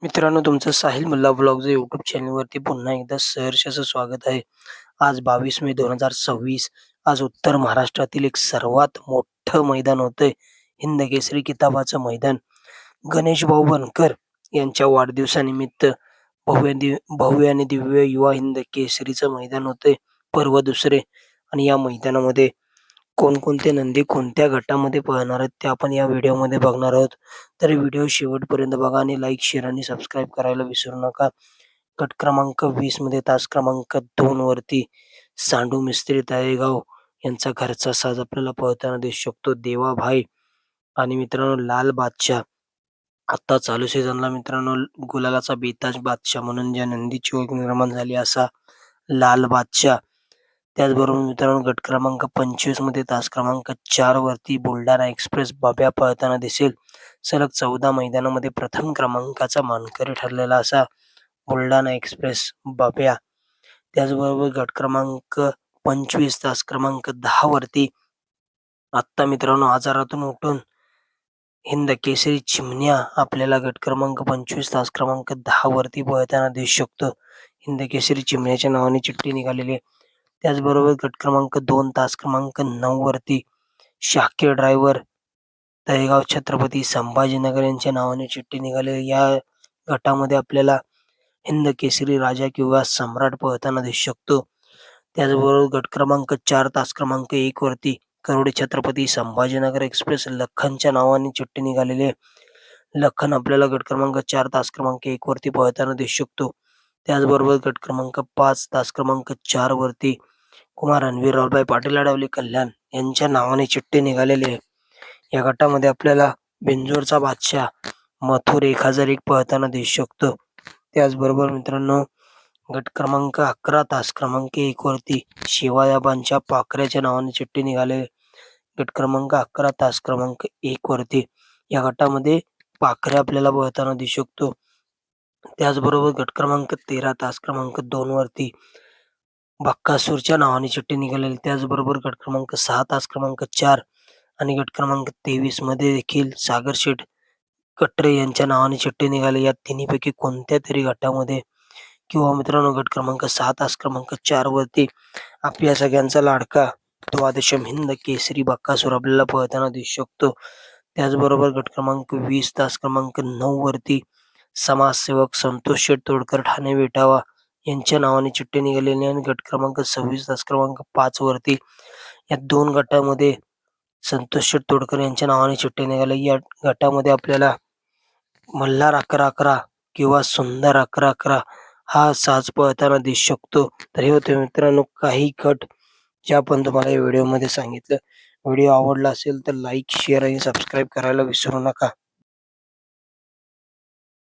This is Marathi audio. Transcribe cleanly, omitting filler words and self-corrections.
मित्रांनो, तुमचं साहिल मुल्ला व्लॉग्स या यूट्यूब चॅनलवरती पुन्हा एकदा सहर्ष असं स्वागत आहे. आज 22 मे 2026. आज उत्तर महाराष्ट्रातील एक सर्वात मोठं मैदान होतंय. हिंद केसरी किताबाचं मैदान. गणेश भाऊ बनकर यांच्या वाढदिवसानिमित्त भव्य आणि दिव्य युवा हिंद केसरीचं मैदान होतंय. पर्व दुसरे आणि या मैदानामध्ये कोणकोणते नंदी कोणत्या गटामध्ये पळणार आहेत ते आपण या व्हिडिओमध्ये बघणार आहोत. तर व्हिडिओ शेवटपर्यंत बघा आणि लाईक, शेअर आणि सबस्क्राईब करायला विसरू नका. गट क्रमांक 20 मध्ये तास क्रमांक 2 वरती सांडू मिस्त्री तळेगाव यांचा घरचा साज आपल्याला पळताना दिसू शकतो, देवाभाई. आणि मित्रांनो, लाल बादशाह आता चालू सीझनला मित्रांनो गुलालाचा बेताज बादशाह म्हणून ज्या नंदीची ओळख निर्माण झाली असा लाल बादशाह. त्याचबरोबर मित्रांनो, गट क्रमांक 25 मध्ये तास क्रमांक 4 वरती बुलढाणा एक्सप्रेस बाब्या पळताना दिसेल. सलग 14 मैदानामध्ये प्रथम क्रमांकाचा मानकरी ठरलेला असा बुलढाणा एक्सप्रेस बाब्या. त्याचबरोबर गट क्रमांक 25 तास क्रमांक 10 वरती आत्ता मित्रांनो आजारातून उठून हिंद केसरी चिमण्या आपल्याला गट क्रमांक 25 तास क्रमांक 10 वरती पळताना दिसू शकतो. हिंद केसरी चिमण्याच्या नावाने चिठ्ठी निघालेली आहे. त्याचबरोबर गट क्रमांक 2 तास क्रमांक 9 वरती शाकीर ड्रायव्हर तळेगाव छत्रपती संभाजीनगर यांच्या नावाने चिठ्ठी निघालेली. या गटामध्ये आपल्याला हिंद केसरी राजा किंवा सम्राट पळताना दिसू शकतो. त्याचबरोबर गट क्रमांक 4 तास क्रमांक 1 वरती करोडे छत्रपती संभाजीनगर एक्सप्रेस लखनच्या नावाने चिठ्ठी निघालेली आहे. लखन आपल्याला गट क्रमांक 4 तास क्रमांक 1 वरती पळताना दिसू शकतो. त्याचबरोबर गट क्रमांक 5 तास क्रमांक 4 वरती कुमार रणवीर रावबाई पाटील अडवली कल्याण यांच्या नावाने चिठ्ठी निघालेली आहे. या गटामध्ये आपल्याला बिंजोरचा बादशाह मथुर 1001 पळताना दिसू शकतो. त्याचबरोबर मित्रांनो, गट क्रमांक 11 तास क्रमांक 1 वरती शिवायाबांच्या पाखऱ्याच्या नावाने चिठ्ठी निघाले. गट क्रमांक 11 तास क्रमांक 1 वरती या गटामध्ये पाखरे आपल्याला पळताना दिसू शकतो. त्याचबरोबर गट क्रमांक 13 तास क्रमांक 2 वरती बक्कासूरच्या नावाने चिठ्ठी निघालेली. त्याचबरोबर गट क्रमांक 6 तास क्रमांक 4 आणि गट क्रमांक 23 मध्ये देखील सागर शेठ कटरे यांच्या नावाने चिठ्ठी निघाली. या तिन्हीपैकी कोणत्या तरी गटामध्ये किंवा मित्रांनो गट क्रमांक 6 तास क्रमांक 4 वरती आपल्या सगळ्यांचा लाडका द्वादशम हिंद केसरी बक्कासूर आपल्याला पळताना दिसू शकतो. त्याचबरोबर गट क्रमांक 20 तास क्रमांक 9 वरती समाजसेवक संतोष शेठ तोडकर ठाणे विटावा यांच्या नावाने चिठ्ठी निघालेली. आणि गट क्रमांक 26 तास क्रमांक 5 वरती या दोन गटामध्ये संतोष शेठ तोडकर यांच्या नावाने चिठ्ठी निघाली. या गटामध्ये आपल्याला मल्हार 11-11 किंवा सुंदर 11-11 हा साज पळताना दिसू शकतो. तर हे होते मित्रांनो काही गट जे आपण तुम्हाला या व्हिडिओमध्ये सांगितलं. व्हिडिओ आवडला असेल तर लाईक, शेअर आणि सबस्क्राईब करायला विसरू नका.